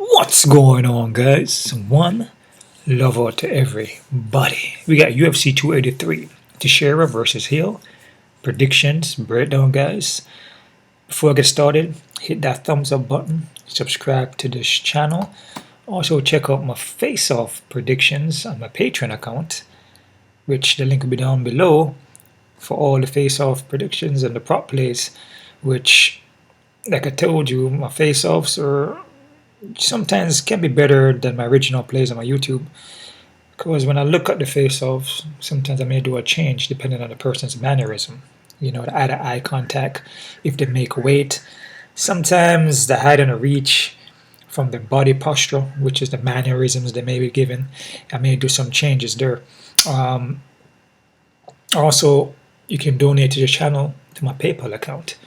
What's going on, guys? One love out to everybody. We got UFC 283, Teixeira versus Hill. Predictions, breakdown, guys. Before I get started, hit that thumbs up button, subscribe to this channel. Also check out my face-off predictions on my Patreon account, which the link will be down below for all the face-off predictions and the prop plays, which, like I told you, my face-offs are sometimes can be better than my original plays on my YouTube, because when I look at the face-offs, sometimes I may do a change depending on the person's mannerism. You know, the eye contact, if they make weight, sometimes the height and the reach from the body posture, which is the mannerisms they may be given, I may do some changes there. Also, you can donate to the channel to my PayPal account,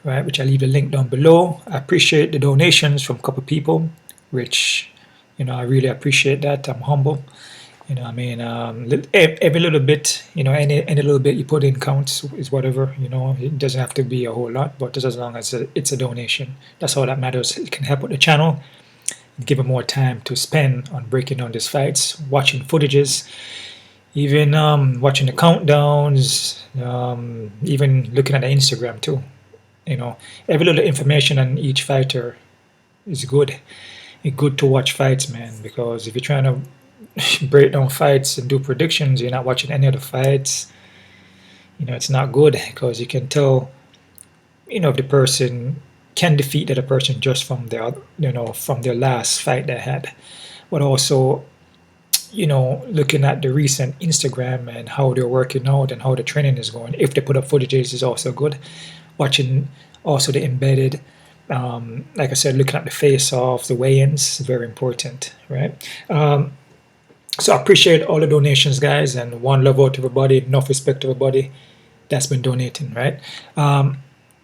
right, which I leave the link down below. I appreciate the donations from a couple of people, which, you know, I really appreciate that. I'm humble, you know. I mean, every little bit, you know, any little bit you put in counts, is whatever, you know. It doesn't have to be a whole lot, but just as long as it's a donation, that's all that matters. It can help with the channel, give them more time to spend on breaking down these fights, watching footages, even watching the countdowns, even looking at the Instagram too. You know, every little information on each fighter is good. It's good to watch fights, man, because if you're trying to break down fights and do predictions, you're not watching any of the fights, you know, it's not good, because you can tell, you know, if the person can defeat the other person just from their, you know, from their last fight they had. But also, you know, looking at the recent Instagram and how they're working out and how the training is going, if they put up footages, is also good. Watching also the embedded, like I said, looking at the face-off, the weigh-ins, very important, right? So I appreciate all the donations, guys, and one love out to everybody, enough respect to everybody that's been donating, right?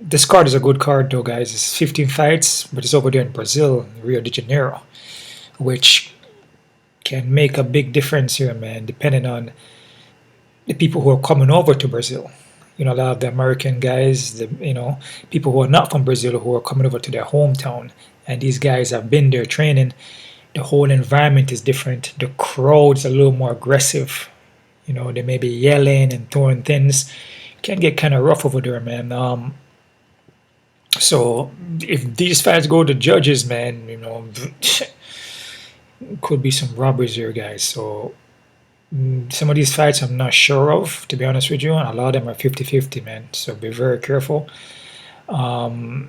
This card is a good card, though, guys. It's 15 fights, but it's over there in Brazil, Rio de Janeiro, which can make a big difference here, man, depending on the people who are coming over to Brazil. You know, a lot of the American guys, you know, people who are not from Brazil who are coming over to their hometown, and these guys have been there training. The whole environment is different. The crowd's a little more aggressive. You know, they may be yelling and throwing things. It can get kind of rough over there, man. So if these fights go to judges, man, you know, could be some robberies here, guys. So some of these fights I'm not sure of, to be honest with you, and a lot of them are 50-50, man, so be very careful. I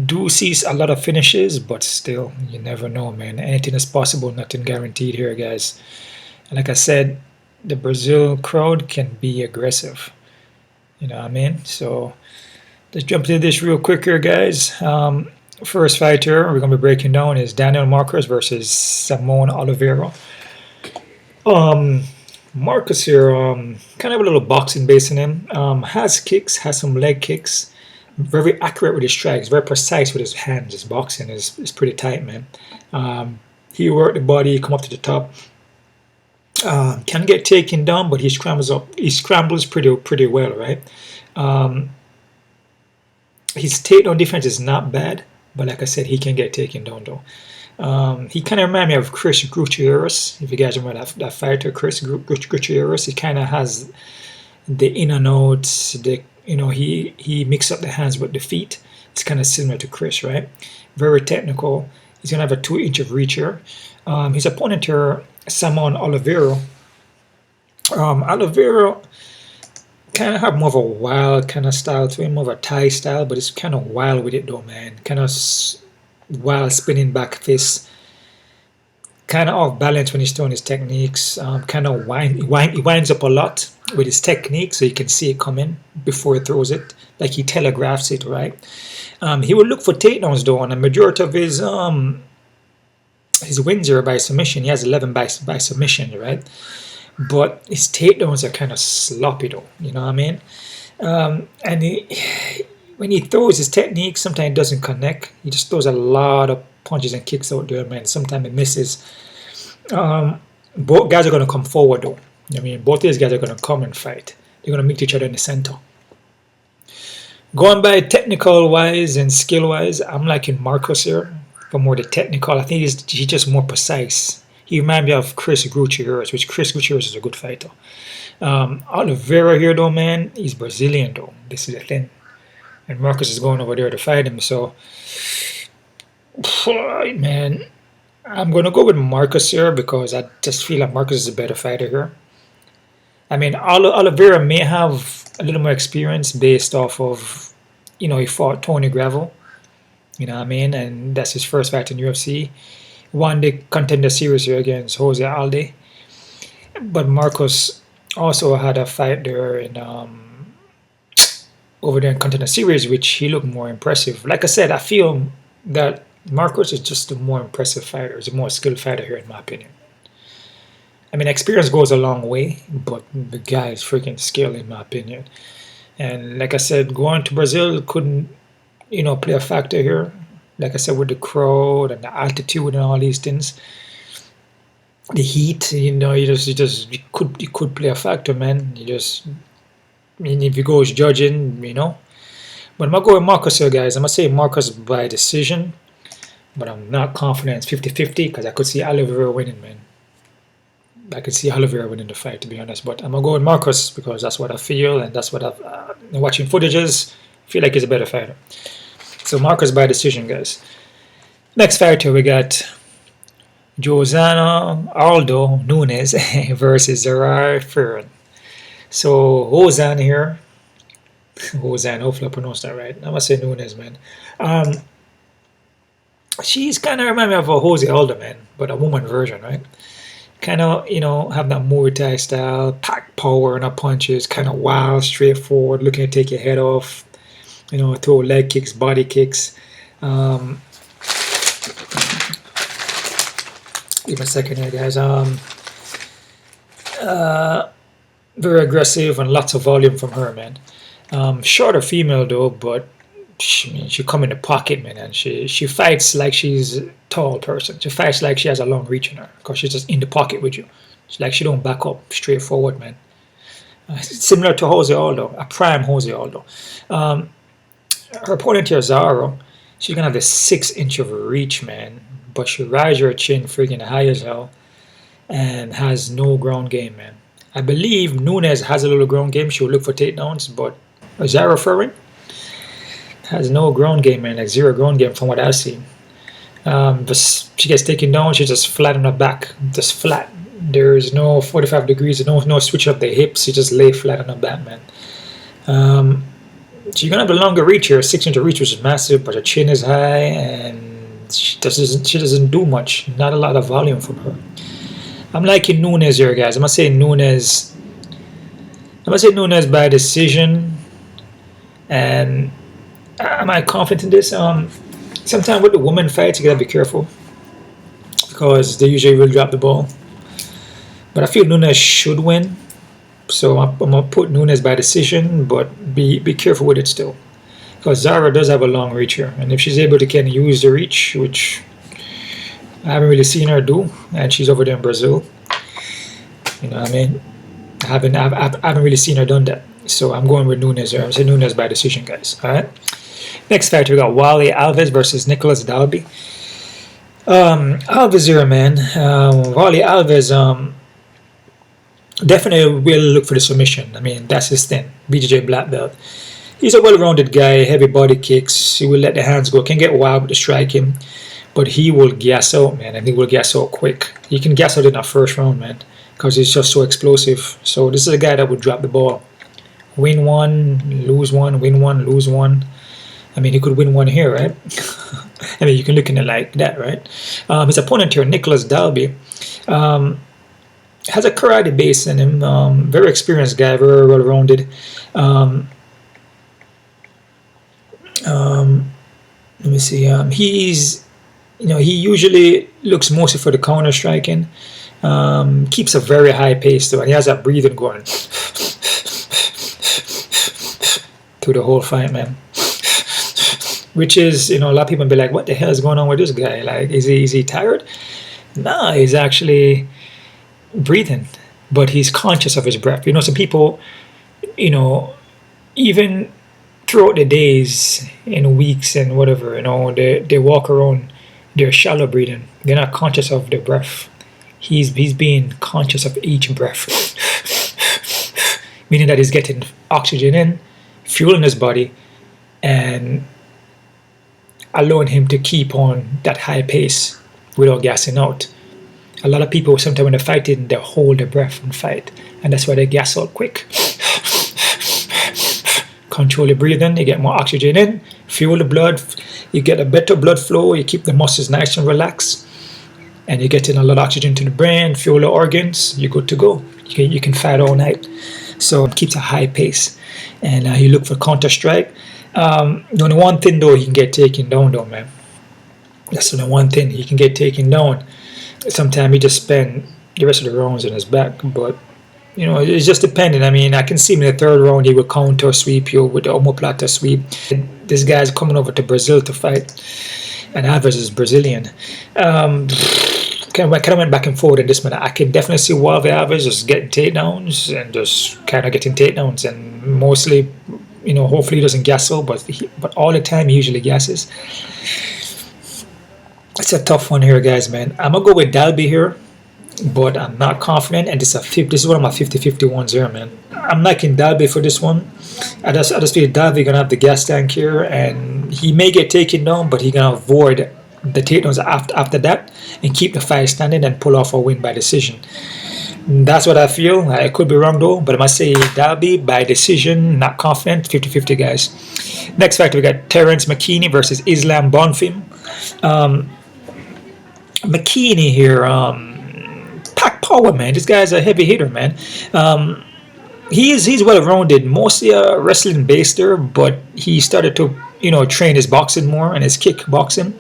do see a lot of finishes, but still, you never know, man. Anything is possible, nothing guaranteed here, guys. And like I said, the Brazil crowd can be aggressive, you know what I mean? So let's jump into this real quick here, guys. First fighter we're going to be breaking down is Daniel Marcos versus Simon Oliveira. Marcus here, kind of a little boxing base in him. Has kicks, has some leg kicks. Very accurate with his strikes, very precise with his hands. His boxing is pretty tight, man. He worked the body, come up to the top. Can get taken down, but he scrambles pretty well, right? His takedown defense is not bad, but like I said, he can get taken down though. He kind of reminds me of Chris Gutierrez, if you guys remember that fighter, Chris Gutierrez. He kind of has the in and outs, you know, he mixes up the hands with the feet. It's kind of similar to Chris, right? Very technical. He's going to have a 2-inch of reach here. His opponent here, Simon Oliveira. Oliveira kind of have more of a wild kind of style to him, more of a Thai style, but it's kind of wild with it though, man. Kind of wild spinning back fist, kind of off balance when he's throwing his techniques. Kind of he winds up a lot with his technique, so you can see it coming before he throws it, like he telegraphs it, right? He will look for takedowns though, and the majority of his wins are by submission. He has 11 by submission, right? But his takedowns are kind of sloppy though, you know what I mean? And when he throws his technique, sometimes it doesn't connect. He just throws a lot of punches and kicks out there, man. Sometimes it misses. Both guys are going to come forward, though. I mean, both these guys are going to come and fight. They're going to meet each other in the center. Going by technical-wise and skill-wise, I'm liking Marcos here. but more the technical. I think he's just more precise. He reminds me of Chris Gutierrez, which Chris Gutierrez is a good fighter. Oliveira here though, man, he's Brazilian though. This is the thing. And Marcus is going over there to fight him, so man, I'm gonna go with Marcus here because I just feel like Marcus is a better fighter here. I mean, Oliveira may have a little more experience based off of, you know, he fought Tony Gravel, you know what I mean, and that's his first fight in UFC. Won the contender series here against Jose Aldo, but Marcus also had a fight there in over there in contender series, which he looked more impressive. Like I said, I feel that Marcus is just a more impressive fighter. He's a more skilled fighter here, in my opinion. I mean, experience goes a long way, but the guy is freaking skilled, in my opinion. And like I said, going to Brazil couldn't, you know, play a factor here. Like I said, with the crowd and the altitude and all these things, the heat, you know, you could play a factor, man. I mean, if you go judging, you know. But I'm gonna go with Marcus here, guys. I'm gonna say Marcus by decision, but I'm not confident it's 50-50 because I could see Oliveira winning, man. I could see Oliveira winning the fight, to be honest. But I'm gonna go with Marcus because that's what I feel, and that's what I've watching footages. Feel like he's a better fighter. So Marcus by decision, guys. Next fighter we got Josiane Aldo Nunes versus Gerard Ferron. So Josiane here. Josiane, hopefully I pronounced that right. I'm gonna say Nunes, man. She's kind of remind me of a Jose Aldo, man, but a woman version, right? Kind of, you know, have that Muay Thai style, pack power and her punches, kind of wild, straightforward, looking to take your head off. You know, throw leg kicks, body kicks. Give me a second here, guys. Very aggressive and lots of volume from her, man. Shorter female though, but she come in the pocket, man, and she fights like she's a tall person. She fights like she has a long reach in her because she's just in the pocket with you. It's like she don't back up, straightforward, man. Similar to Jose Aldo, a prime Jose Aldo. Her opponent here, Zara, she's gonna have the 6-inch of reach, man, but she rides her chin freaking high as hell and has no ground game, man. I believe Nunes has a little ground game. She'll look for takedowns, but Zara Ferron has no ground game, man, like zero ground game from what I've seen. But she gets taken down, she's just flat on her back, just flat. There's no 45 degrees, no switch up the hips, she just lay flat on her back, man. She's gonna have a longer reach here, 6-inch reach, which is massive, but her chin is high and she doesn't do much. Not a lot of volume from her. I'm liking Nunes here, guys. I'm gonna say Nunes by decision. And am I confident in this? Sometimes with the women fights, you gotta be careful because they usually will drop the ball. But I feel Nunes should win. So I'm gonna put Nunes by decision, but be careful with it still, because Zara does have a long reach here, and if she's able to kind of use the reach, which I haven't really seen her do, and she's over there in Brazil, you know what I mean? I haven't really seen her done that. So I'm going with Nunes here. I'm saying Nunes by decision, guys. All right. Next fight we got Wally Alves versus Nicolas Dalby. Alves here, man. Wally Alves. Definitely will look for the submission. I mean, that's his thing. BJJ black belt. He's a well-rounded guy, heavy body kicks. He will let the hands go. Can get wild with the striking, but he will gas out, man, and he will gas out quick. He can gas out in the first round, man, because he's just so explosive. So this is a guy that would drop the ball. Win one, lose one, win one, lose one. I mean, he could win one here, right? I mean, you can look at it like that, right? His opponent here, Nicolas Dalby, has a karate base in him. Very experienced guy, very well-rounded. Let me see. He's, you know, he usually looks mostly for the counter striking. Keeps a very high pace though, and he has that breathing going through the whole fight, man. Which is, you know, a lot of people be like, "What the hell is going on with this guy? Like, is he tired?" Nah, he's actually breathing, but he's conscious of his breath. You know, some people, you know, even throughout the days and weeks and whatever, you know, they walk around they're shallow breathing. They're not conscious of their breath. He's being conscious of each breath, meaning that he's getting oxygen in, fuel in his body, and allowing him to keep on that high pace without gassing out. A lot of people, sometimes when they're fighting, they hold their breath and fight, and that's why they gas out quick. Control your breathing, you get more oxygen in, fuel the blood, you get a better blood flow, you keep the muscles nice and relaxed, and you're getting a lot of oxygen to the brain, fuel the organs, you're good to go. You can fight all night. So it keeps a high pace, and you look for counter strike. The only one thing though, he can get taken down though, man. That's the only one thing, he can get taken down. Sometimes he just spend the rest of the rounds on his back, but you know, it's just depending. I mean, I can see him in the third round, he will counter sweep you with the omoplata sweep. This guy's coming over to Brazil to fight, and Alves is Brazilian. Kind of went back and forth in this minute. I can definitely see Alves just getting takedowns and just kind of getting takedowns, and mostly, you know, hopefully he doesn't gas out, but all the time he usually gasses. It's a tough one here, guys, man. I'm gonna go with Dalby here, but I'm not confident, and this is one of my 50-50 ones here, man. I'm liking Dalby for this one. I just feel Dalby gonna have the gas tank here, and he may get taken down, but he gonna avoid the takedowns after that and keep the fight standing and pull off a win by decision. That's what I feel. I could be wrong though, but I must say Dalby by decision. Not confident. 50-50, guys. Next fight we got Terence McKinney versus Islam Bonfim. McKinney here, pack power, man. This guy's a heavy hitter, man. He's well rounded, mostly a wrestling baster, but he started to, you know, train his boxing more and his kickboxing.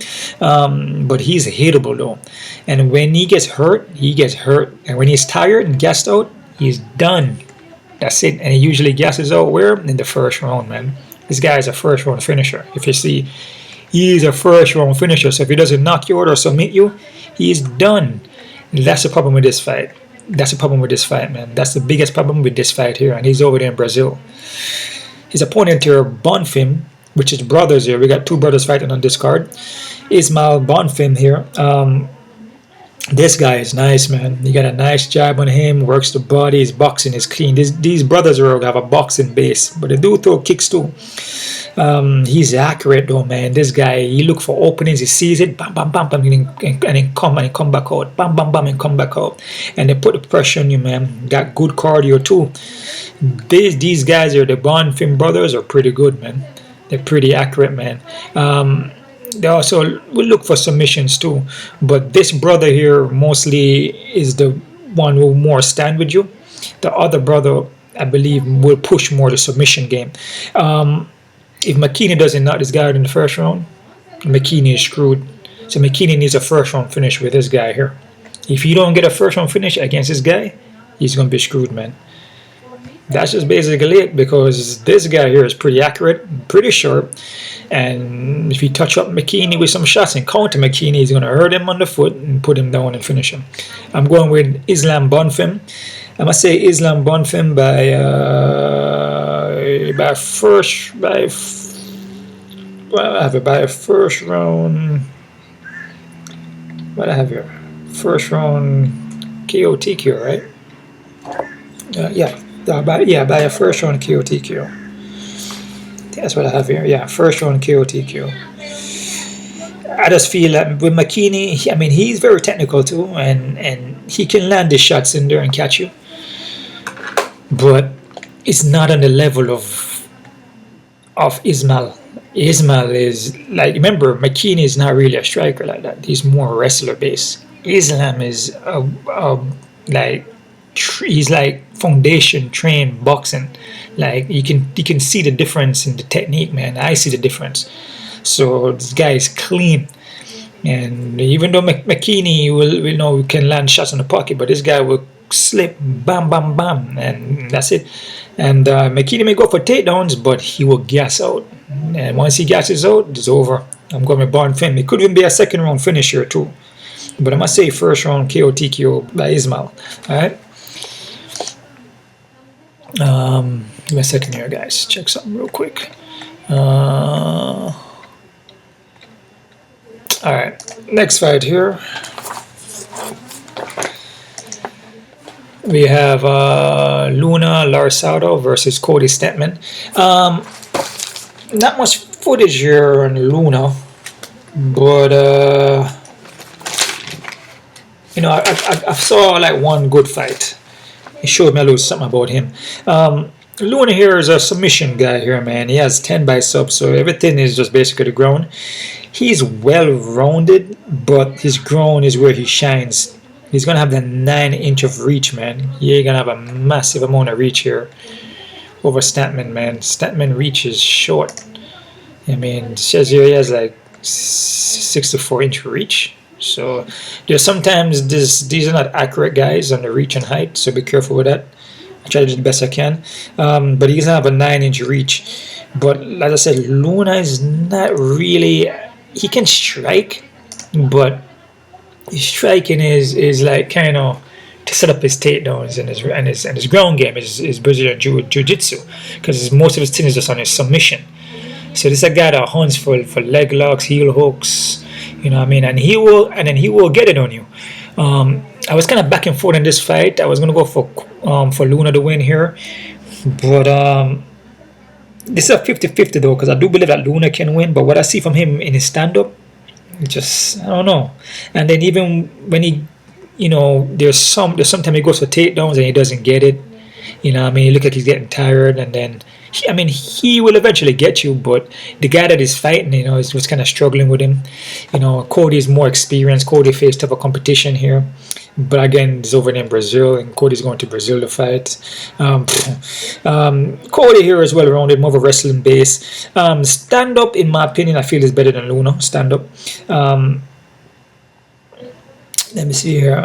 But he's hittable though, and when he gets hurt, and when he's tired and gassed out, he's done. That's it. And he usually gasses out where? In the first round, man. This guy is a first round finisher. If you see, he's a first round finisher. So if he doesn't knock you out or submit you, he's done. That's the problem with this fight. That's the problem with this fight, man. That's the biggest problem with this fight here. And he's over there in Brazil. His opponent here, Bonfim, which is brothers here. We got two brothers fighting on this card. Ismael Bonfim here. This guy is nice, man. You got a nice jab on him, works the body, his boxing is clean. These brothers have a boxing base, but they do throw kicks too. He's accurate though, man. This guy, he look for openings, he sees it, bam, bam, bam, bam, and then come back out, bam, bam, bam, and come back out. And they put the pressure on you, man. Got good cardio too. These guys here, the Bonfim brothers, are pretty good, man. They're pretty accurate, man. They also will look for submissions too, but this brother here mostly is the one who more stand with you. The other brother, I believe, will push more the submission game. If McKinney doesn't knock this guy out in the first round, McKinney is screwed. So McKinney needs a first round finish with this guy here. If you don't get a first round finish against this guy, he's gonna be screwed, man. That's just basically it, because this guy here is pretty accurate, pretty sharp, and if you touch up McKinney with some shots and counter McKinney, he's going to hurt him on the foot and put him down and finish him. I'm going with Islam Bonfim. I must say Islam Bonfim by a first round. What I have here? First round KO TQ, right? Yeah. By a first round KO TQ. That's what I have here. Yeah, first round KO TQ. I just feel that with McKinney, I mean, he's very technical too, and he can land his shots in there and catch you. But it's not on the level of Ismael. Ismael is like, remember, McKinney is not really a striker like that. He's more wrestler based. Islam is he's like foundation trained boxing. Like you can see the difference in the technique, man. I see the difference. So this guy is clean, and even though McKinney will can land shots in the pocket, but this guy will slip, bam, bam, bam, and that's it. And McKinney may go for takedowns, but he will gas out, and once he gasses out, it's over. I'm going with Bonfim. It could even be a second round finisher too, but I must say first round KO TKO by Ismael. All right. Give me a second here, guys. Check something real quick. All right, next fight here. We have Luna Larsado versus Cody Stamann. Not much footage here on Luna, but you know, I saw like one good fight. He showed me a little something about him. Luna here is a submission guy here, man. He has 10 by sub, so everything is just basically the ground. He's well-rounded, but his ground is where he shines. He's going to have the 9-inch of reach, man. He's going to have a massive amount of reach here over Stamann, man. Stamann reach is short. I mean, it says here he has like 64-inch reach. So there's sometimes these are not accurate guys on the reach and height, so be careful with that. I try to do the best I can. But he's going to have a 9-inch reach. But like I said, Luna is not really... He can strike, but his striking is like kind of to set up his takedowns and his ground game, his Brazilian jiu-jitsu, because most of his thing is just on his submission. So this is a guy that hunts for leg locks, heel hooks, you know what I mean, and he will get it on you. I was kind of back and forth in this fight. I was gonna go for Luna to win here, but this is a 50-50 though, because I do believe that Luna can win. But what I see from him in his stand-up, just I don't know. And then even when he, you know, there's sometimes he goes for takedowns and he doesn't get it. You know what I mean? He looks like he's getting tired, and then he will eventually get you, but the guy that is fighting, you know, was kind of struggling with him. You know, Cody is more experienced. Cody faced tougher competition here, but again, it's over in Brazil, and Cody's going to Brazil to fight. Cody here is well-rounded, more of a wrestling base. Stand-up, in my opinion, I feel is better than Luna. Stand-up. Let me see here.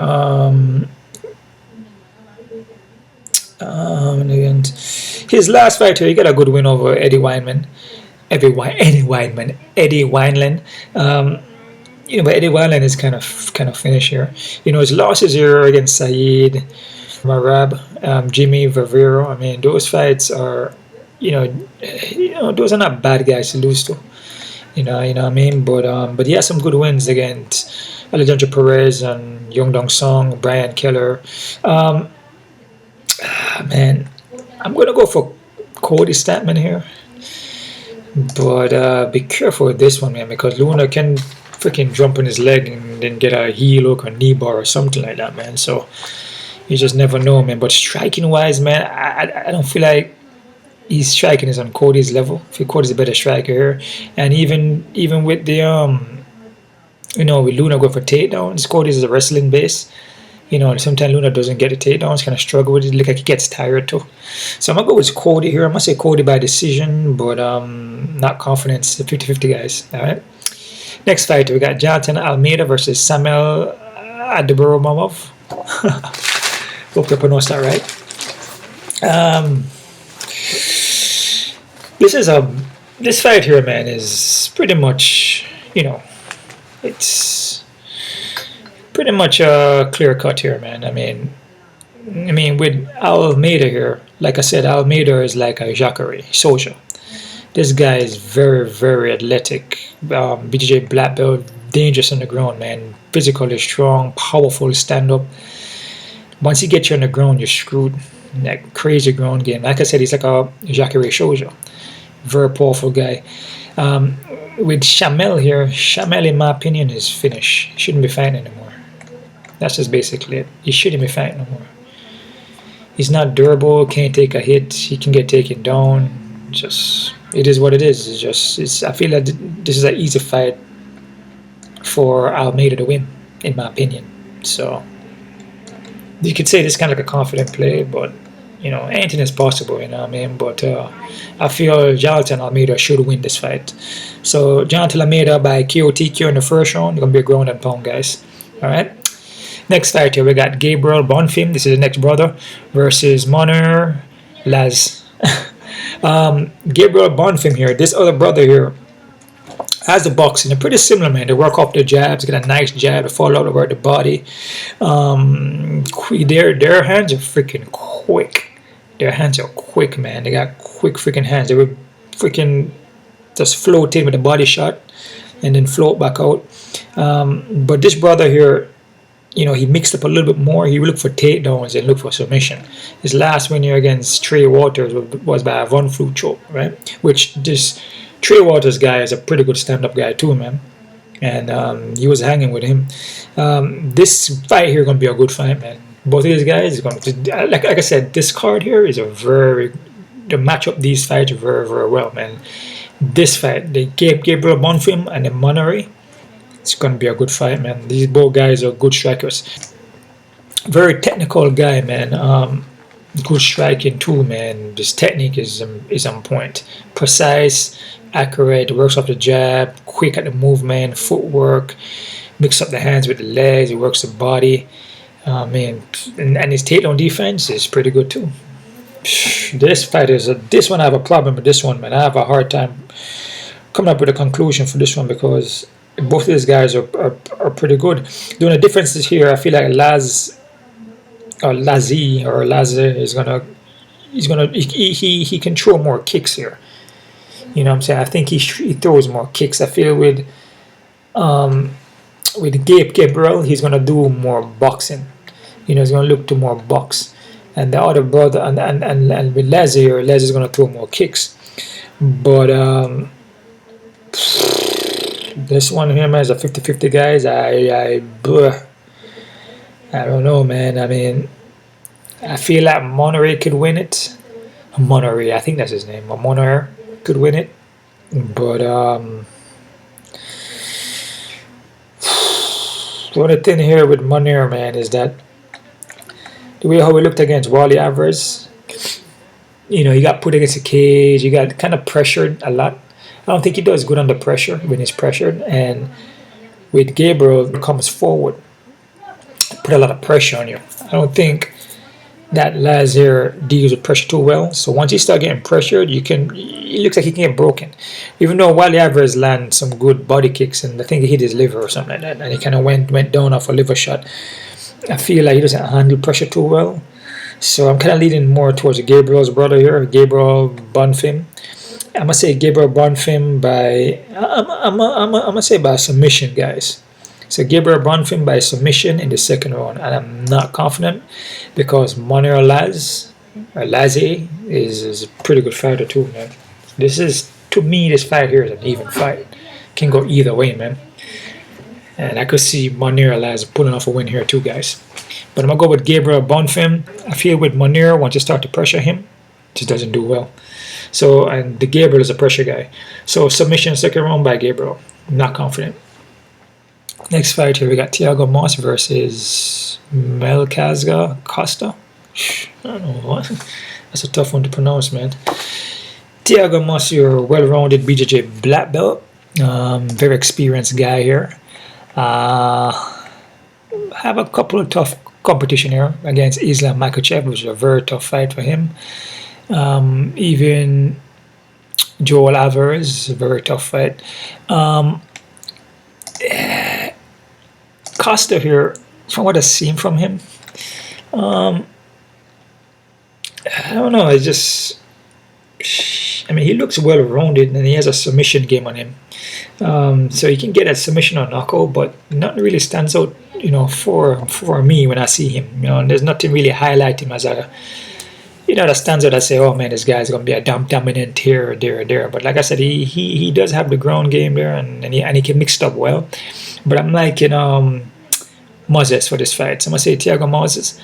His last fight here, he got a good win over Eddie Wineland. You know, but Eddie Wineland is kind of finished here. You know, his losses here against Saeed, Marab, Jimmy Vivero. I mean, those fights are, you know, those are not bad guys to lose to. You know what I mean. But he has some good wins against Alejandro Perez and Young Dong Song, Brian Keller. Man, I'm gonna go for Cody Stamann here, but be careful with this one, man, because Luna can freaking jump on his leg and then get a heel hook or knee bar or something like that, man. So you just never know, man. But striking wise, man, I don't feel like his striking is on Cody's level. I feel Cody's a better striker here, and even with the you know, with Luna go for takedowns, Cody's a wrestling base. You know, sometimes Luna doesn't get a takedown. It's kind of struggle with it. Look like he gets tired too. So I'm going to go with Cody here. I'm going to say Cody by decision, but not confident. It's the 50-50 guys. All right. Next fight, we got Jailton Almeida versus Samuel Adebromov. Hope I pronounced that right. This fight here, man, is pretty much, you know, it's pretty much a clear cut here, man. I mean, with Almeida here, like I said, Almeida is like a Jacare Soja. This guy is very, very athletic. BJJ black belt, dangerous on the ground, man. Physically strong, powerful stand up. Once he gets you on the ground, you're screwed. That crazy ground game. Like I said, he's like a Jacare Soja. Very powerful guy. With Shamel here, Shamel, in my opinion, is finished. He shouldn't be fighting anymore. That's just basically it. He shouldn't be fighting no more. He's not durable, can't take a hit, he can get taken down. Just, it is what it is. I feel like this is an easy fight for Almeida to win, in my opinion. So, you could say this is kind of like a confident play, but, you know, anything is possible, you know what I mean? But I feel Jailton Almeida should win this fight. So, Jailton Almeida by KOTQ in the first round. It's going to be a ground and pound, guys. Alright? Next fight here, we got Gabriel Bonfim, this is the next brother, versus Monner Laz. Gabriel Bonfim here, this other brother here, has the boxing. They're pretty similar, man. They work off the jabs, get a nice jab, they fall out over the body. Their hands are freaking quick. Their hands are quick, man. They got quick freaking hands. They were freaking just floating with a body shot. and then float back out. But this brother here, you know, he mixed up a little bit more. He looked for takedowns and looked for submission. His last win here against Trey Waters was by a run through choke, right? Which this Trey Waters guy is a pretty good stand-up guy too, man. And he was hanging with him. This fight here is going to be a good fight, man. Both of these guys are going to, like I said, this card here is the match up these fights very, very well, man. This fight, they gave Gabriel Bonfim and the Monterey. It's going to be a good fight, man. These both guys are good strikers. Very technical guy, man. Good striking too, man. This technique is on point. Precise, accurate, works off the jab, quick at the movement, footwork, mix up the hands with the legs, he works the body. Man, and his takedown defense is pretty good too. This fight is this one I have a problem with this one, man. I have a hard time coming up with a conclusion for this one because both of these guys are pretty good. The only difference is here, I feel like Lazi he can throw more kicks here. You know what I'm saying? I think he throws more kicks. I feel with Gabriel, he's gonna do more boxing. You know, he's gonna look to more box. And the other brother and with Lazi is gonna throw more kicks. But this one here, man, is a 50-50 guys. I don't know, man. I mean, I feel like Monterey could win it. Monterey, I think that's his name. Monterey could win it. But the only thing here with Monterey, man, is that the way how he looked against Wally Alvarez, you know, he got put against the cage. He got kind of pressured a lot. I don't think he does good under pressure when he's pressured. And with Gabriel, he comes forward, put a lot of pressure on you. I don't think that Lazier deals with pressure too well. So once he starts getting pressured, it looks like he can get broken. Even though Wally Alvarez landed some good body kicks, and I think he hit his liver or something like that, and he kind of went down off a liver shot. I feel like he doesn't handle pressure too well. So I'm kind of leaning more towards Gabriel's brother here, Gabriel Bonfim. I'm gonna say Gabriel Bonfim by I'm gonna say by submission, guys. So Gabriel Bonfim by submission in the second round, and I'm not confident because Monero Lazi is a pretty good fighter too, man. To me, this fight here is an even fight. Can go either way, man. And I could see Monero Lazi pulling off a win here too, guys. But I'm gonna go with Gabriel Bonfim. I feel with Monero, once you start to pressure him, just doesn't do well. So, and the Gabriel is a pressure guy. So submission second round by Gabriel. I'm not confident. Next fight here, we got Thiago Moss versus Melkazga Costa. I don't know what. That's a tough one to pronounce, man. Thiago Moss, your well-rounded BJJ black belt. Very experienced guy here. Have a couple of tough competition here against Islam Makhachev, which is a very tough fight for him. Even Joel Alvarez, a very tough fight. Costa here, from what I've seen from him, I don't know. I mean, he looks well rounded and he has a submission game on him. So you can get a submission or knockout, but nothing really stands out, you know, for me when I see him. You know, and there's nothing really highlight him as a, you know, that stands out. I say, oh man, this guy's gonna be a dominant here, there. But like I said, he does have the ground game there, and he can mix it up well. But I'm liking Moses for this fight. So I'm gonna say Thiago Moses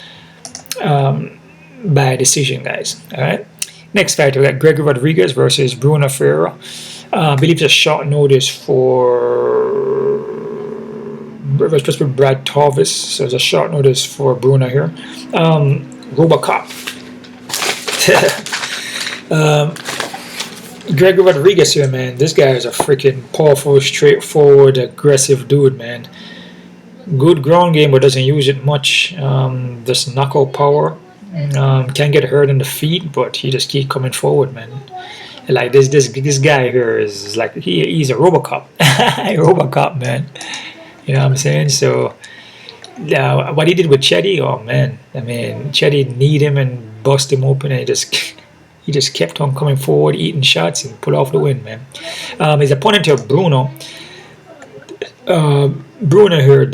by decision, guys. All right. Next fight, we got Gregory Rodrigues versus Bruno Ferreira. I believe it's a short notice for supposed to be Brad Torvis, so it's a short notice for Bruno here. Robocop. Gregory Rodrigues here, man. This guy is a freaking powerful, straightforward, aggressive dude, man. Good ground game, but doesn't use it much. This knockout power. Can get hurt in the feet, but he just keep coming forward, man. Like this guy here is like he's a Robocop, Robocop, man. You know what I'm saying? So what he did with Chetty, oh man, I mean Chetty kneed him and bust him open, and he just kept on coming forward, eating shots and pull off the win, man. His opponent here, Bruno. Bruno here,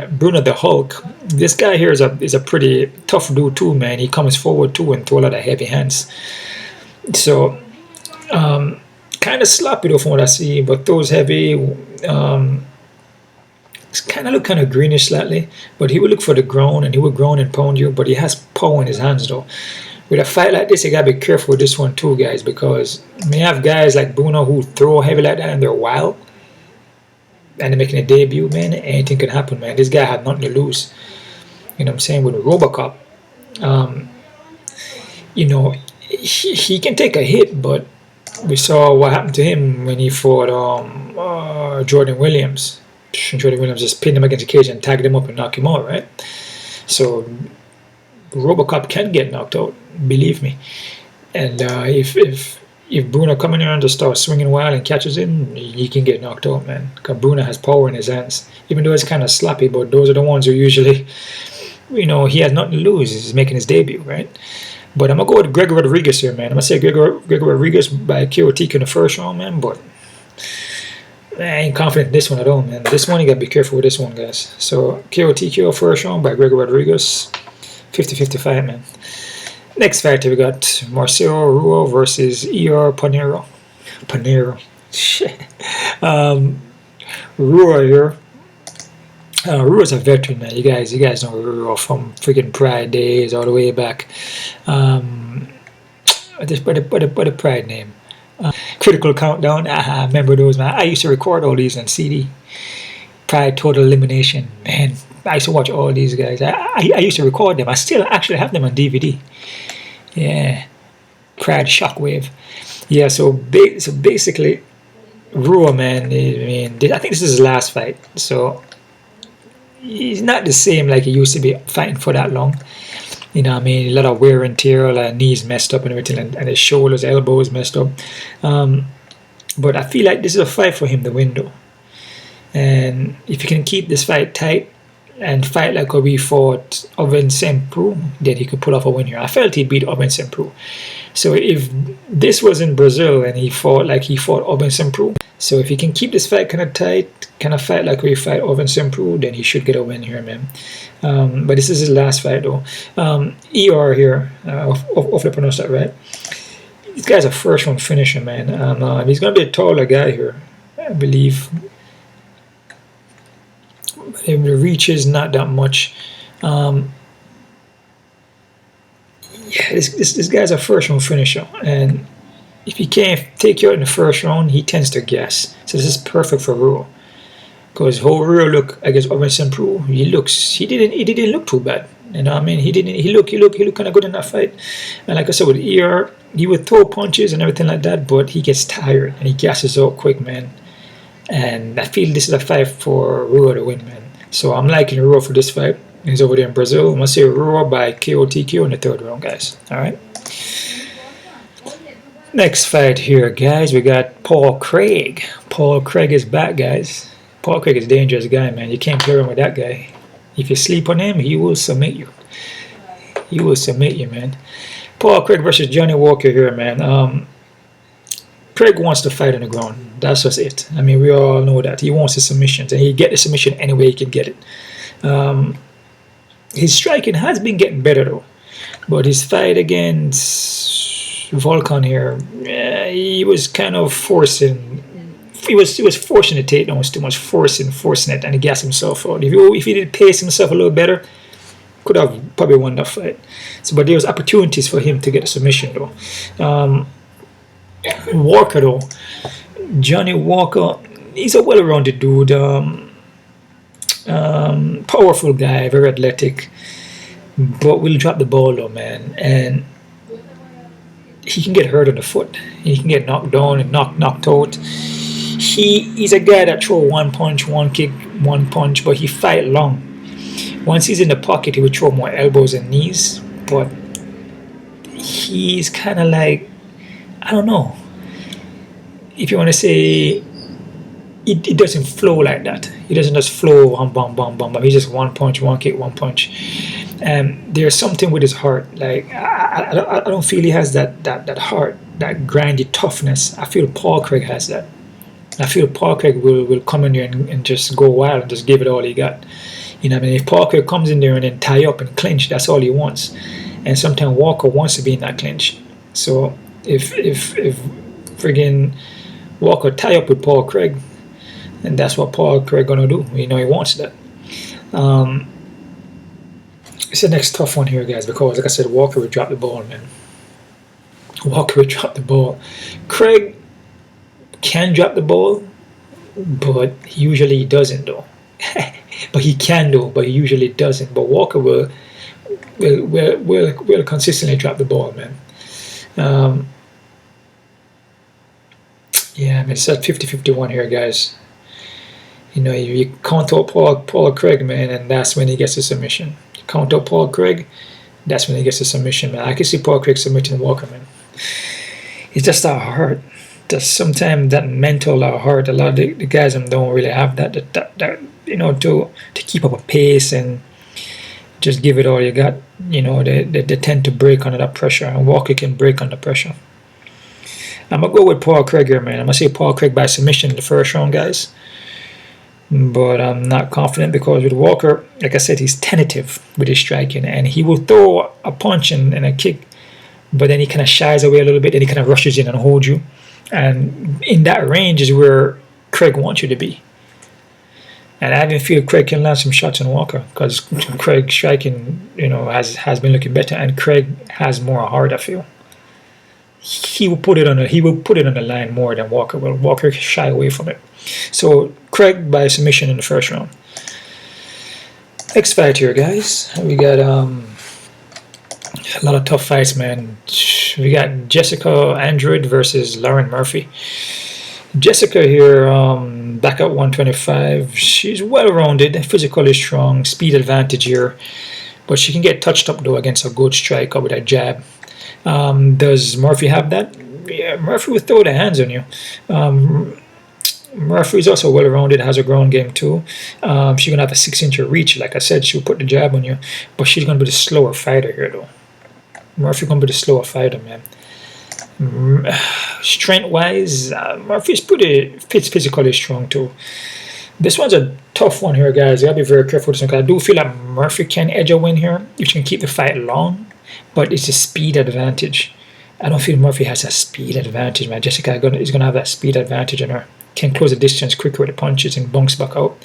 Bruno the Hulk. This guy here is a pretty tough dude too, man. He comes forward too and throw a lot of heavy hands. So kind of sloppy though from what I see, but throws heavy. It's kind of look kind of greenish slightly, but he would look for the ground and he would ground and pound you. But he has power in his hands though. With a fight like this, you gotta be careful with this one too, guys, because you have guys like Bruno who throw heavy like that and they're wild. And they're making a debut, man. Anything can happen, man. This guy had nothing to lose. You know what I'm saying? With Robocop, you know, he can take a hit, but we saw what happened to him when he fought Jordan Williams. Jordan Williams just pinned him against the cage and tagged him up and knocked him out, right? So Robocop can get knocked out, believe me. And if Bruno come in here and just starts swinging wild and catches him, he can get knocked out, man. Because Bruno has power in his hands. Even though it's kind of sloppy, but those are the ones who usually, you know, he has nothing to lose. He's making his debut, right? But I'm going to go with Gregory Rodrigues here, man. I'm going to say Gregory Rodrigues by KOTK in the first round, man. But I ain't confident in this one at all, man. This one, you got to be careful with this one, guys. So KOTK first round by Gregory Rodrigues. 50-55, man. Next fighter, we got Maurício Rua versus Panero. Shit. Rua here. Rua's a veteran, man. You guys know Rua from freaking Pride days all the way back. What a Pride name. Critical Countdown. I remember those, man. I used to record all these on CD. Pride Total Elimination, man. I used to watch all these guys. I used to record them. I still actually have them on DVD. Yeah, Pride Shockwave. Yeah, so basically, Rua, man. I mean, I think this is his last fight. So he's not the same like he used to be fighting for that long. You know what I mean? A lot of wear and tear, a lot of knees messed up and everything, and his shoulders, elbows messed up. But I feel like this is a fight for him to win, though. And if you can keep this fight tight and fight like we fought Oven Sempru, then he could pull off a win here. I felt he beat Oven Sempru. So if this was in Brazil and he fought like he fought Oven Sempru, so if he can keep this fight kind of tight, kind of fight like we fight Oven Sempru, then he should get a win here, man. But this is his last fight, though. ER here, hopefully I pronounced that right. This guy's a first round finisher, man. He's going to be a taller guy here, I believe. The reach is not that much. Yeah, this guy's a first round finisher, and if he can't take you out in the first round, he tends to gas. So this is perfect for Rua, because whole Rua look against Oven Sempru, he didn't look too bad. You know what I mean? He looked kind of good in that fight. And like I said, with ER, he would throw punches and everything like that, but he gets tired and he gasses out quick, man. And I feel this is a fight for Rua to win, man. So I'm liking Rua for this fight. He's over there in Brazil. I'm going to say Rua by KOTK in the third round, guys. Alright. Next fight here, guys. We got Paul Craig. Paul Craig is back, guys. Paul Craig is a dangerous guy, man. You can't play around with that guy. If you sleep on him, he will submit you. He will submit you, man. Paul Craig versus Johnny Walker here, man. Craig wants to fight on the ground. That's just it. I mean, we all know that. He wants the submissions, and he get the submission any way he can get it. His striking has been getting better, though. But his fight against Volkan here, he was kind of forcing. He was forcing the takedown, was too much forcing it, and he gassed himself out. If he did pace himself a little better, could have probably won that fight. So, but there was opportunities for him to get a submission, though. Walker, though, Johnny Walker, he's a well-rounded dude, powerful guy, very athletic, but will drop the ball, though, man. And he can get hurt on the foot. He can get knocked down and knocked out. He's a guy that throw one punch, one kick, one punch, but he fight long. Once he's in the pocket, he would throw more elbows and knees, but he's kind of like, I don't know, if you want to say, it doesn't flow like that. He doesn't just flow, bam, bam, bam, bam. He's just one punch, one kick, one punch. And there's something with his heart. Like, I don't feel he has that heart, that grindy toughness. I feel Paul Craig has that. I feel Paul Craig will come in there and just go wild and just give it all he got. You know what I mean? If Paul Craig comes in there and then tie up and clinch, that's all he wants. And sometimes Walker wants to be in that clinch. So if friggin' Walker tie up with Paul Craig, and that's what Paul Craig gonna do. You know, he wants that. It's the next tough one here, guys, because like I said, Walker would drop the ball, man. Walker would drop the ball. Craig can drop the ball, but usually he doesn't, though. But he can, though, but he usually doesn't. But Walker will consistently drop the ball, man. Yeah, I mean, it's at 50-51 here, guys. You know, you count out Paul Craig, man, and that's when he gets the submission. You count out Paul Craig, that's when he gets the submission, man. I can see Paul Craig submitting Walker, man. It's just that hard. Just sometimes that mental hard. A lot of the guys don't really have that you know, to keep up a pace and just give it all you got. You know, they tend to break under that pressure, and Walker can break under pressure. I'm gonna go with Paul Craig here, man. I'm gonna say Paul Craig by submission in the first round, guys. But I'm not confident because with Walker, like I said, he's tentative with his striking, and he will throw a punch and a kick, but then he kind of shies away a little bit, and he kind of rushes in and holds you. And in that range is where Craig wants you to be. And I even feel Craig can land some shots on Walker because Craig's striking, you know, has been looking better, and Craig has more heart, I feel. He will put it on the line more than Walker will. Walker can shy away from it. So Craig by submission in the first round. Next fight here, guys. We got a lot of tough fights, man. We got Jéssica Andrade versus Lauren Murphy. Jéssica here, back at 125. She's well-rounded, physically strong, speed advantage here, but she can get touched up though against a good striker with a jab. Does Murphy have that? Yeah, Murphy will throw the hands on you. Murphy is also well-rounded, has a ground game too. She's gonna have a 6-inch reach. Like I said, she'll put the jab on you, but she's gonna be the slower fighter here though. Murphy gonna be the slower fighter, man. Strength-wise, Murphy's pretty physically strong too. This one's a tough one here, guys. You gotta be very careful with this one because I do feel like Murphy can edge a win here if she can keep the fight long, but it's a speed advantage. I don't feel Murphy has a speed advantage, man. Jéssica is gonna have that speed advantage in her. Can close the distance quicker with the punches and bounce back out.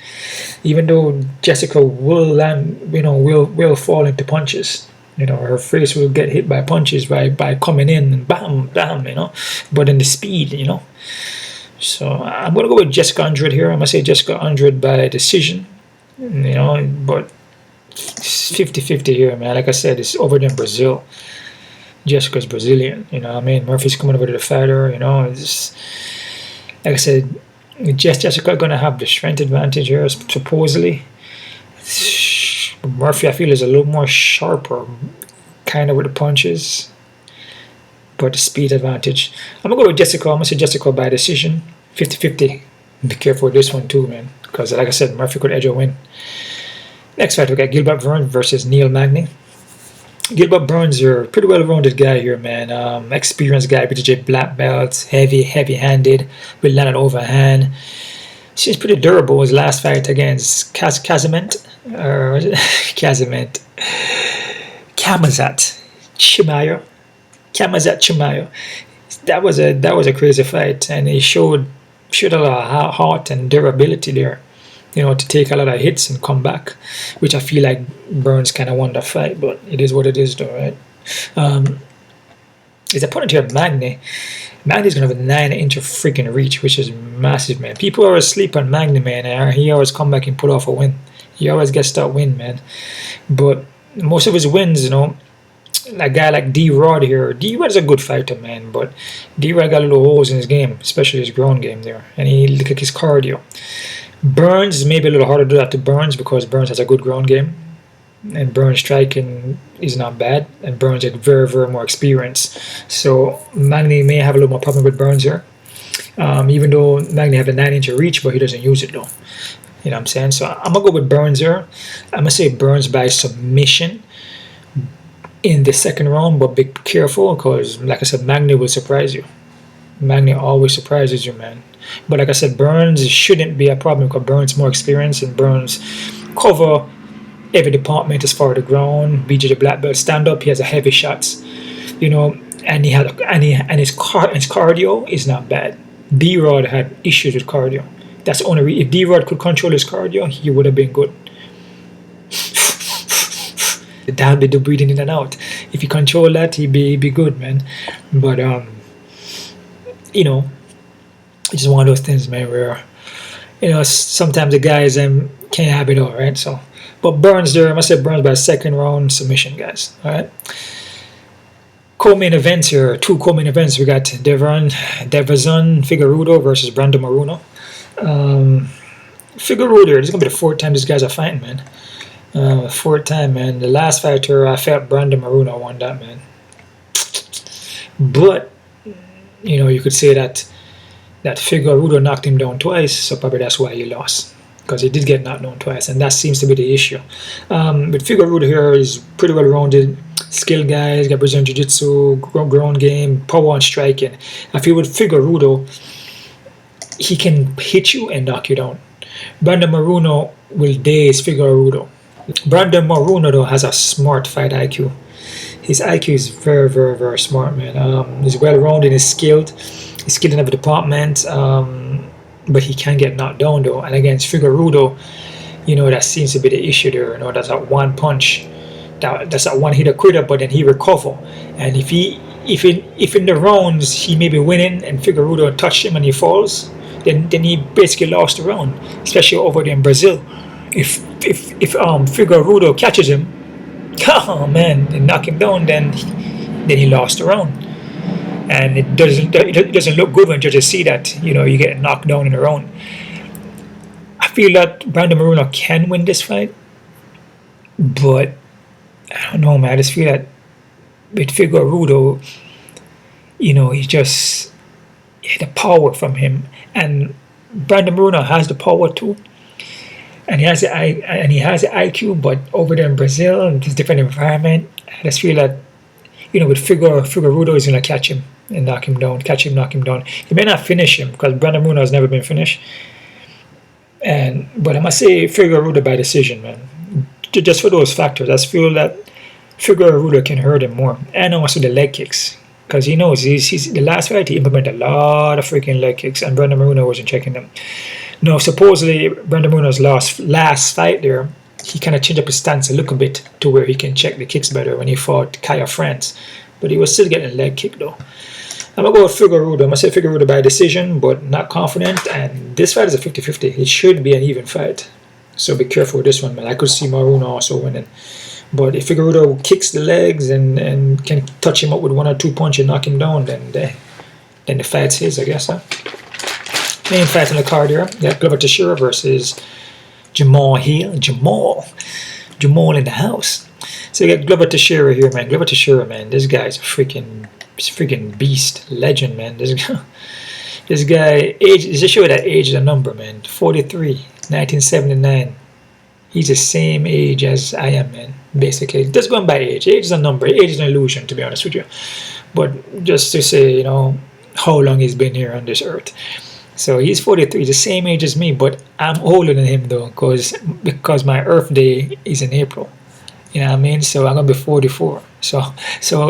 Even though Jéssica will land, you know, will fall into punches. You know, her face will get hit by punches by coming in and bam, bam, you know. But in the speed, you know. So I'm going to go with Jéssica Andrade here. I'm going to say Jéssica Andrade by decision. You know, but 50-50 here, man. Like I said, it's over there in Brazil. Jessica's Brazilian, you know what I mean? Murphy's coming over to the fighter, you know. It's, like I said, Jéssica going to have the strength advantage here, supposedly. Murphy, I feel, is a little more sharper, kind of with the punches, but the speed advantage. I'm going to go with Jéssica. I'm going to say Jéssica by decision, 50-50. Be careful with this one too, man, because like I said, Murphy could edge a win. Next fight, we got Gilbert Burns versus Neil Magny. Gilbert Burns, you're a pretty well-rounded guy here, man. Experienced guy, BJJ black belt, heavy-handed, with landed overhand. Seems pretty durable. His last fight against Kamazat Chimaev. That was a crazy fight, and he showed a lot of heart and durability there. You know, to take a lot of hits and come back, which I feel like Burns kind of won that fight, but it is what it is, though, right? His opponent here, Magny. Magny's gonna have a 9-inch of freaking reach, which is massive, man. People are asleep on Magny, man. And he always come back and pull off a win. He always gets that win, man. But most of his wins, you know, a guy like D-Rod here. D-Rod's a good fighter, man, but D-Rod got little holes in his game, especially his ground game there, and he look at his cardio. Burns, maybe a little harder to do that to Burns because Burns has a good ground game, and Burns striking is not bad, and Burns had very more experience. So Magny may have a little more problem with Burns here, even though Magny have a 9-inch reach, but he doesn't use it though. You know what I'm saying? So I'm gonna go with Burns here. I'm gonna say Burns by submission in the second round, but be careful because, like I said, Magny will surprise you. Magny always surprises you, man. But like I said, Burns shouldn't be a problem because Burns more experienced and Burns cover every department as far as the ground. BJJ black belt stand up, he has a heavy shots, you know, and his cardio is not bad. D-Rod had issues with cardio. That's the only if D-Rod could control his cardio, he would have been good. That'd be the breathing in and out. If he control that, he'd be good, man. But you know, it's just one of those things, man, where, you know, sometimes the guys can't have it all, right? So, but Burns there, I must say Burns by a second round submission, guys. All right. Co-main events here, 2 co-main events. We got Deiveson Figueiredo versus Brandon Moreno. Figueiredo, this is gonna be the 4th time these guys are fighting, man. 4th time, man. The last fighter, I felt Brandon Moreno won that, man. But you know, you could say that Figueiredo knocked him down twice, so probably that's why he lost, because he did get knocked down twice, and that seems to be the issue. But Figueiredo here is pretty well rounded, skilled guys, got Brazilian Jiu-Jitsu, ground game, power and striking. I feel with Figueiredo, he can hit you and knock you down. Brandon Moreno will daze Figueiredo. Brandon Moreno though has a smart fight IQ. His IQ is very, very, very smart, man. He's well rounded, he's skilled. He's skilled in every department, but he can get knocked down though. And against Figueiredo, you know, that seems to be the issue there. You know, that's that one punch, that's that one hitter quitter, but then he recover. And if in the rounds he may be winning and Figueiredo touch him and he falls, then he basically lost the round, especially over there in Brazil. If Figueiredo catches him, oh man, and knock him down, then he lost the round. And it doesn't look good when judges see that, you know, you get knocked down in a round. I feel that Brandon Moreno can win this fight, but I don't know, man. I just feel that with Figueiredo, you know, he just the power from him, and Brandon Moreno has the power too, and he has the IQ, but over there in Brazil, in this different environment, I just feel that, you know, with Figueiredo is gonna catch him and knock him down, knock him down. He may not finish him because Brandon Moreno has never been finished. But I must say Figueiredo by decision, man. Just for those factors, I feel that Figueiredo can hurt him more. And also the leg kicks, because he knows he's the last fight he implemented a lot of freaking leg kicks, and Brandon Moreno wasn't checking them. No, supposedly Brandon Moreno's last fight there, he kind of changed up his stance a little bit to where he can check the kicks better when he fought Kaya France, but he was still getting a leg kick though. I'm going to go with Figueiredo. I'm going to say Figueiredo by decision, but not confident. And this fight is a 50-50. It should be an even fight. So be careful with this one, man. I could see Moreno also winning. But if Figueiredo kicks the legs and can touch him up with 1 or 2 punches and knock him down, then the fight's his, I guess. Huh? Main fight on the card here. Yeah, Gilbert Teixeira versus Jamal Hill. Jamal in the house. So you got Gilbert Teixeira here, man. Gilbert Teixeira, man. This guy's a freaking beast, legend, man. This guy, age, just show that age is a number, man. 43, 1979. He's the same age as I am, man. Basically, just going by age. Age is a number. Age is an illusion, to be honest with you. But just to say, you know, how long he's been here on this earth. So he's 43, the same age as me, but I'm older than him though, because my Earth Day is in April. You know what I mean? So I'm gonna be 44. So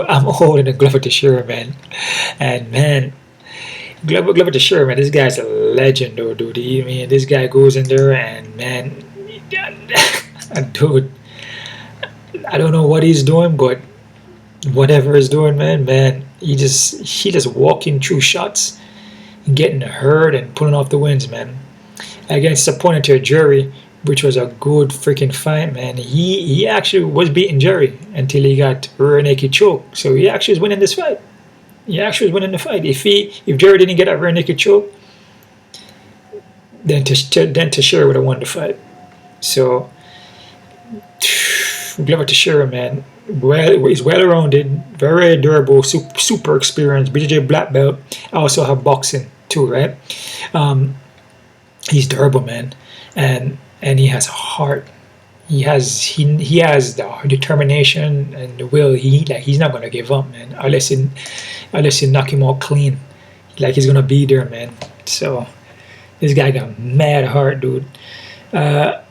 I'm older than Gilbert Teixeira, man. And man, Gilbert Teixeira, man, this guy's a legend though, dude. I mean, this guy goes in there and man, dude, I don't know what he's doing, but whatever he's doing, man, he just walking through shots, getting hurt and pulling off the wins, man. Against opponent here, Jerry, which was a good freaking fight, man. He actually was beating Jerry until he got rear naked choke. So he actually was winning this fight. He actually was winning the fight. If Jerry didn't get that rear naked choke, then Teixeira would have won the fight. So Gilbert Teixeira, man, he's well-rounded, very durable, super experienced, BJJ black belt. I also have boxing too, right? He's durable, man, and he has heart. He has the determination and the will. He's not gonna give up, man, unless you knock him out clean. Like, he's gonna be there, man. So This guy got mad hard, dude. Yeah,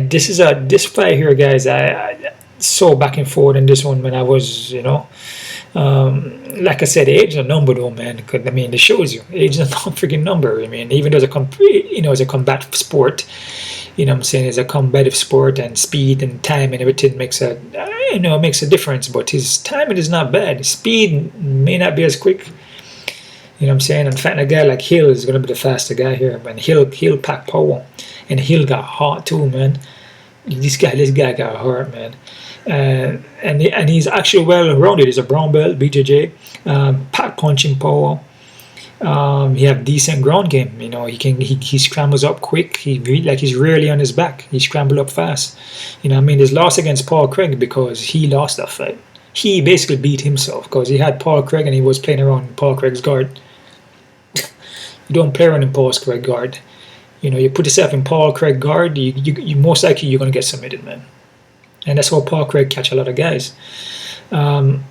this fight here, guys. I so back and forth in this one when I was, like I said, age is a number, though, man. Because I mean, it shows you age is a freaking number. I mean, even though it's a combat sport, you know what I'm saying, it's a combative sport, and speed and time and everything makes a difference. But his timing is not bad. His speed may not be as quick. You know what I'm saying? In fact, a guy like Hill is going to be the faster guy here. And Hill packed power. And Hill got hot too, man. This guy got hurt, man. And he's actually well rounded. He's a brown belt, BJJ. Pack punching power. He have decent ground game. You know, he scrambles up quick. He's rarely on his back. He scramble up fast. You know, I mean, his loss against Paul Craig because he lost that fight. He basically beat himself because he had Paul Craig and he was playing around Paul Craig's guard. You don't play around in Paul Craig guard. You know, you put yourself in Paul Craig guard, you most likely you're gonna get submitted, man. And that's how Paul Craig catch a lot of guys. Man,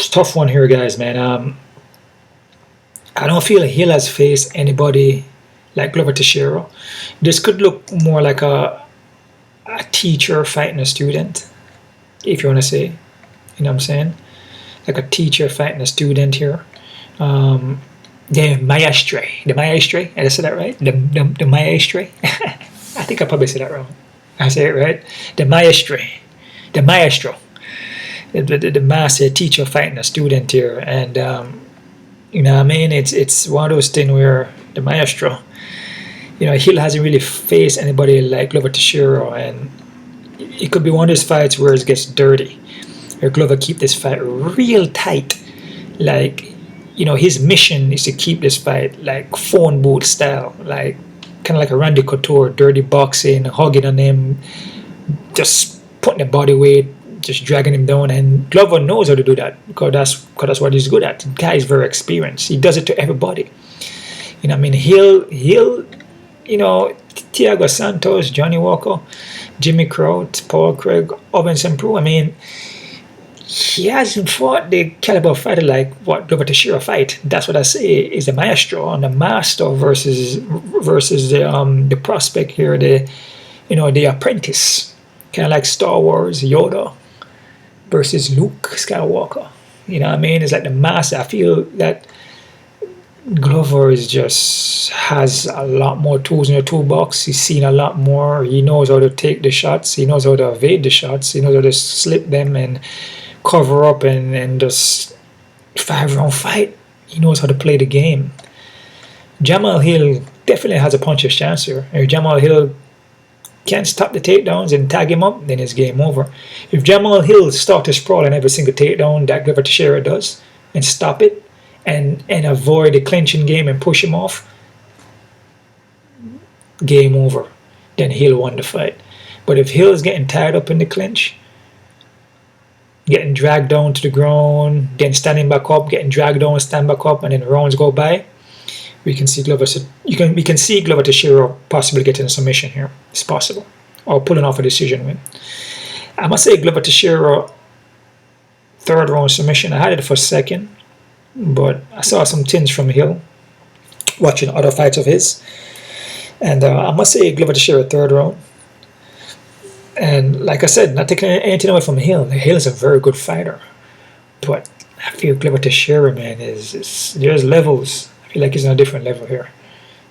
tough one here, guys, man. I don't feel Hill has faced anybody like Glover Teixeira. This could look more like a teacher fighting a student, if you want to say. You know what I'm saying? Like a teacher fighting a student here. The maestre. Did I say that right? The maestre. I think I probably said that wrong. I say it right. The maestro. The master teacher fighting a student here, and you know what I mean. It's one of those things where the maestro. You know, Hill hasn't really faced anybody like Glover Teixeira, and it could be one of those fights where it gets dirty. Where Glover keep this fight real tight, like. You know, his mission is to keep this fight like phone booth style, like kind of like a Randy Couture, dirty boxing, hugging on him, just putting the body weight, just dragging him down. And Glover knows how to do that because that's what he's good at. The guy is very experienced. He does it to everybody. You know, I mean, he'll you know, Thiago Santos, Johnny Walker, Jimmy Crowd, Paul Craig, Robinson Pro. I mean. He hasn't fought the caliber fighter like what Glover Teixeira fight. That's what I say is the maestro and the master versus the prospect here, the apprentice, kind of like Star Wars Yoda versus Luke Skywalker. You know what I mean? It's like the master. I feel that Glover has a lot more tools in the toolbox. He's seen a lot more. He knows how to take the shots. He knows how to evade the shots. He knows how to slip them and cover up and just 5-round fight. He knows how to play the game. Jamal Hill definitely has a puncher's chance here. If Jamal Hill can't stop the takedowns and tag him up, then it's game over. If Jamal Hill starts to sprawl on every single takedown that Glover Teixeira does and stop it and avoid the clinching game and push him off, game over. Then Hill won the fight. But if Hill is getting tied up in the clinch, getting dragged down to the ground, then standing back up, getting dragged down, stand back up, and then rounds go by, we can see Glover Teixeira possibly getting a submission here. It's possible, or pulling off a decision win. I must say Glover Teixeira 3rd round submission. I had it for 2nd, but I saw some tinge from Hill watching other fights of his, and I must say Glover Teixeira 3rd round. And like I said, not taking anything away from Hill. Hill is a very good fighter. But I feel Glover Teixeira, man, there's levels. I feel like he's on a different level here.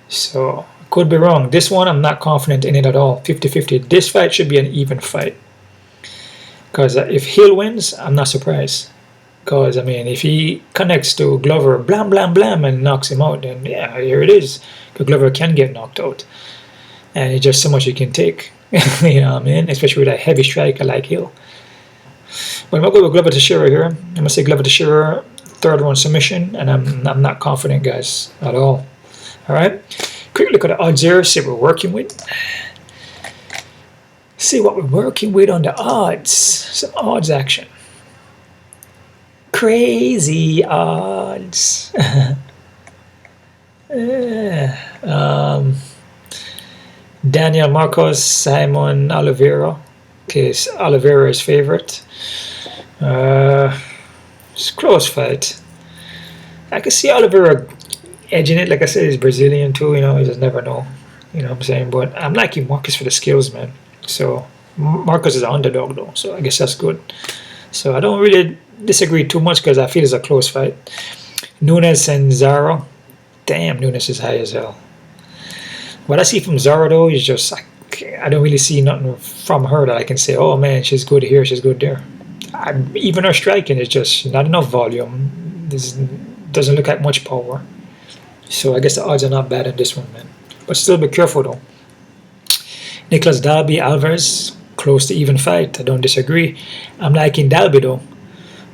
So, I could be wrong. This one, I'm not confident in it at all. 50-50. This fight should be an even fight. Because if Hill wins, I'm not surprised. Because, I mean, if he connects to Glover, blam, blam, blam, and knocks him out, then yeah, here it is. Because Glover can get knocked out. And it's just so much he can take. You know what I mean? Especially with a heavy striker like Hill. But I'm going to go with Glover Teixeira here. I'm going to say Glover Teixeira 3rd round submission. And I'm not confident, guys, at all. Alright? Quick look at the odds here. See what we're working with. See what we're working with on the odds. Some odds action. Crazy odds. Daniel Marcos, Simon Oliveira. Okay, Oliveira is favorite. It's a close fight. I can see Oliveira edging it. Like I said, he's Brazilian too, you know, you just never know. You know what I'm saying? But I'm liking Marcus for the skills, man. So Marcus is an underdog though, so I guess that's good. So I don't really disagree too much because I feel it's a close fight. Nunes and Zara. Damn, Nunes is high as hell. What I see from Zara though is just I don't really see nothing from her that I can say, oh man, she's good here, she's good there. Even her striking is just not enough volume. This doesn't look like much power. So I guess the odds are not bad on this one, man. But still be careful though. Nicolas Dalby Alvarez, close to even fight. I don't disagree. I'm liking Dalby though.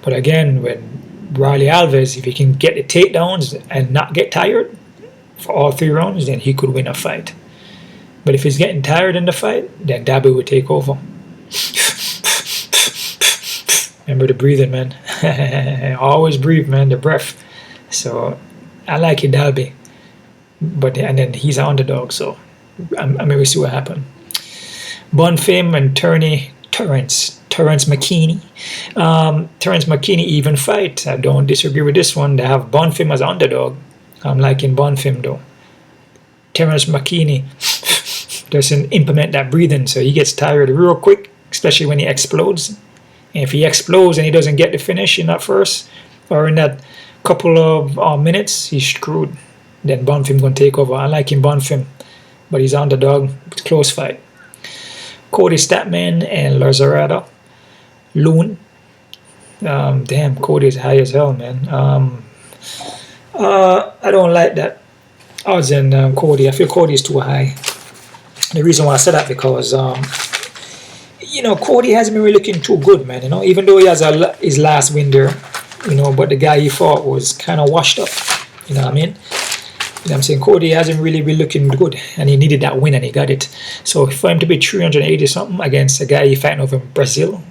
But again, when Riley Alves, if he can get the takedowns and not get tired for all 3 rounds, then he could win a fight. But if he's getting tired in the fight, then Dalby will take over. Remember the breathing, man. Always breathe, man, the breath. So I like it, Dalby. And then he's an underdog, so I'm going to see what happens. Bonfim and Terrence McKinney. Terrence McKinney even fight. I don't disagree with this one. They have Bonfim as underdog. I'm liking Bonfim though. Terrence McKinney doesn't implement that breathing, so he gets tired real quick, especially when he explodes. And if he explodes and he doesn't get the finish in that first or in that couple of minutes, he's screwed. Then Bonfim gonna take over. I like him, Bonfim, but he's underdog. It's a close fight. Cody Stamann and Lazarada Loon. Damn, Cody is high as hell, man. I don't like that odds in Cody. I feel Cody is too high. The reason why I said that because you know, Cody hasn't been really looking too good, man. You know, even though he has his last win there, you know, but the guy he fought was kind of washed up. You know what I mean? You know what I'm saying? Cody hasn't really been looking good, and he needed that win, and he got it. So for him to be 380 something against a guy he fighting over in Brazil,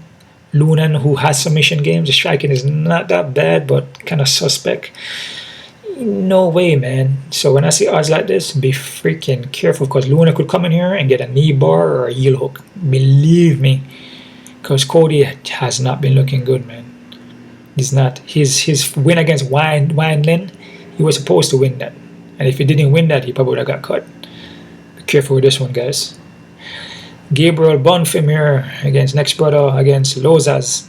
Lunan, who has submission games, the striking is not that bad, but kind of suspect. No way, man. So when I see odds like this, be freaking careful, because Luna could come in here and get a knee bar or a heel hook. Believe me, because Cody has not been looking good, man. He's not. His win against Wayne Lin, he was supposed to win that, and if he didn't win that, he probably would have got cut. Be careful with this one, guys. Gabriel Bonfim here against next brother against Lazes.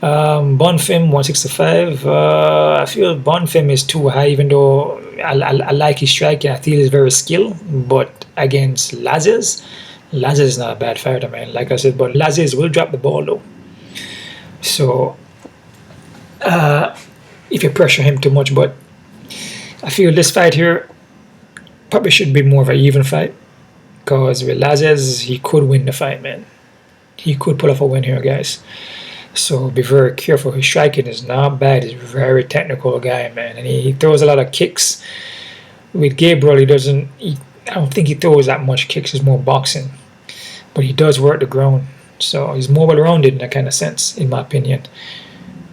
Bonfim 165. I feel Bonfim is too high, even though I like his striking. I feel he's very skilled, but against Lazes is not a bad fighter, man. Like I said, but Lazes will drop the ball though. So if you pressure him too much, but I feel this fight here probably should be more of an even fight, because with Lazes he could win the fight, man. He could pull off a win here, guys. So be very careful. His striking is not bad. He's a very technical guy, man, and he throws a lot of kicks. With Gabriel, I don't think he throws that much kicks. It's more boxing, but he does work the ground. So he's more well-rounded in that kind of sense, in my opinion.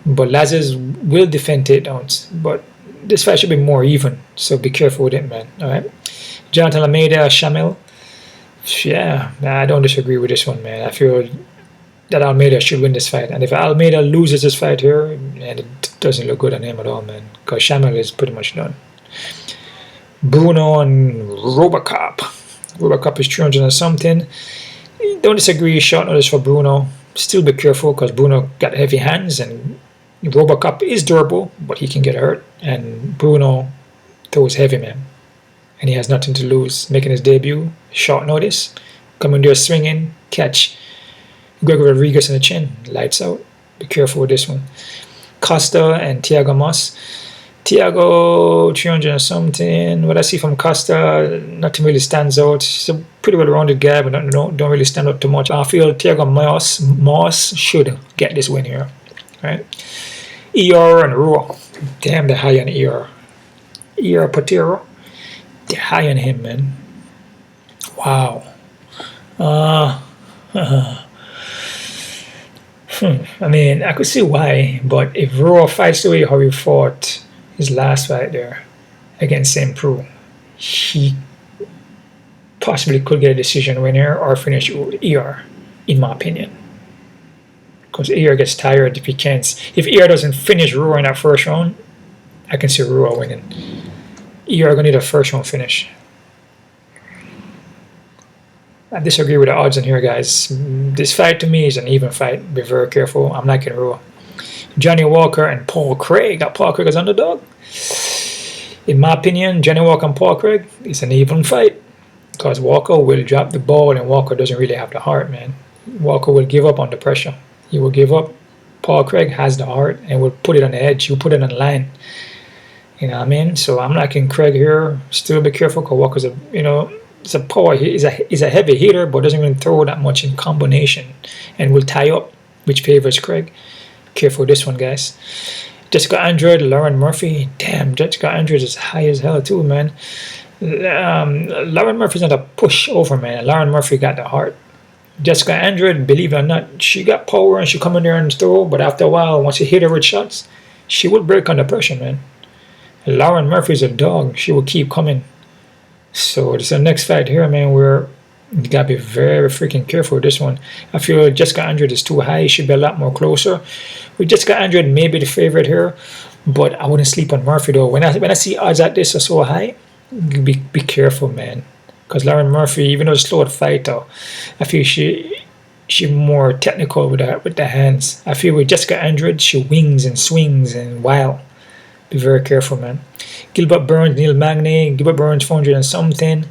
But Lazes will defend takedowns, but this fight should be more even. So be careful with it, man. All right, Jailton Almeida Shamil. Yeah, I don't disagree with this one, man. I feel that Almeida should win this fight, and if Almeida loses this fight here, and it doesn't look good on him at all, man, because Shamil is pretty much done. Bruno and Robocop is 300 and something. Don't disagree, short notice for Bruno. Still be careful, because Bruno got heavy hands, and Robocop is durable, but he can get hurt, and Bruno throws heavy, man, and he has nothing to lose. Making his debut, short notice, coming there swinging, catch Gregory Rodrigues in the chin, lights out. Be careful with this one. Costa and Thiago Moss. Thiago 300 and something. What I see from Costa, nothing really stands out. He's a pretty well-rounded guy, but don't really stand out too much. I feel Thiago Moss should get this win here. Right? ER and Rua. Damn, they're high on ER. ER Patero. They're high on him, man. Wow. I mean, I could see why, but if Raw fights the way how he fought his last fight there against Saint Preux, he possibly could get a decision winner or finish ER, in my opinion. because Ear gets tired if he can't. If Ear doesn't finish Rua in that first round, I can see Rua winning. Ear gonna need a first round finish. I disagree with the odds in here, guys. This fight to me is an even fight. Be very careful. I'm liking Rua. Johnny Walker and Paul Craig. Got Paul Craig as underdog. In my opinion, Johnny Walker and Paul Craig is an even fight, because Walker will drop the ball and Walker doesn't really have the heart, man. Walker will give up under pressure. He will give up. Paul Craig has the heart and will put it on the edge. He'll put it on the line. You know what I mean? So I'm liking Craig here. Still be careful, because Walker's a, you know, it's a power. He's a heavy hitter, but doesn't even throw that much in combination, and will tie up, which favors Craig. Careful with this one, guys. Jessica Andrade, Lauren Murphy. Damn, Jessica Andrade is high as hell too, man. Lauren Murphy's not a pushover, man. Lauren Murphy got the heart. Jessica Andrade, believe it or not, she got power and she come in there and throw, but after a while, once you hit her with shots, she will break under pressure, man. Lauren Murphy's a dog. She will keep coming. So this is the next fight here, man, where you gotta be very freaking careful with this one. I feel Jessica Andrade is too high. She should be a lot more closer. With Jessica Andrade, maybe the favorite here, but I wouldn't sleep on Murphy though. When I see odds like this are so high, be careful, man. Because Lauren Murphy, even though it's a slow fighter, I feel she more technical with the hands. I feel with Jessica Andrade, she wings and swings and wild. Be very careful, man. Gilbert Burns, Neil Magny. Gilbert Burns 400 and something.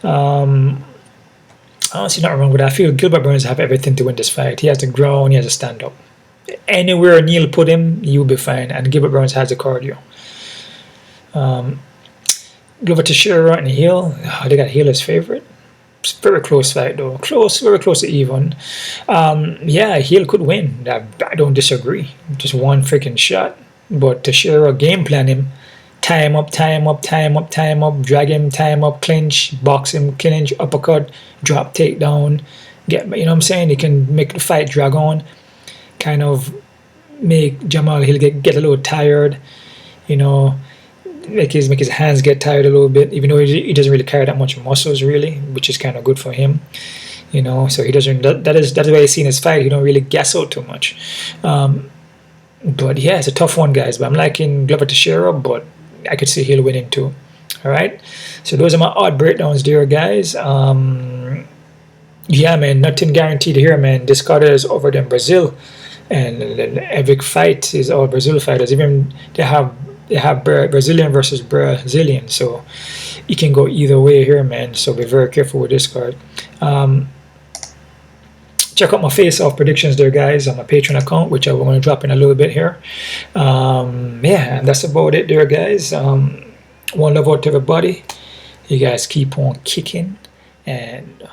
I don't see nothing wrong with that. I feel Gilbert Burns have everything to win this fight. He has the ground, he has a stand up. Anywhere Neil put him, you'll be fine. And Gilbert Burns has the cardio. Glover Teixeira and Hill. They got Hill as favorite. It's a very close fight though. Close, very close to even. Yeah, Hill could win. I don't disagree. Just one freaking shot. But Teixeira game plan him. Tie him up, tie him up, tie him up, tie him up, drag him, tie him up, clinch, box him, clinch, uppercut, drop, takedown. You know what I'm saying? He can make the fight drag on. Kind of make Jamal Hill get a little tired. You know, make his hands get tired a little bit, even though he doesn't really carry that much muscles really, which is kind of good for him. You know, so he doesn't. That's why I see in his fight. He don't really gas out too much. But yeah, it's a tough one, guys. But I'm liking Glover Teixeira, but I could see Hill winning too. All right. So those are my odd breakdowns there, guys. Yeah, man, nothing guaranteed here, man. This card is over in Brazil, and every fight is all Brazil fighters. Even they have Brazilian versus Brazilian, so it can go either way here, man. So be very careful with this card. Check out my face-off predictions there, guys, on my Patreon account, which I'm going to drop in a little bit here. Yeah, that's about it there, guys. One love out to everybody. You guys keep on kicking, and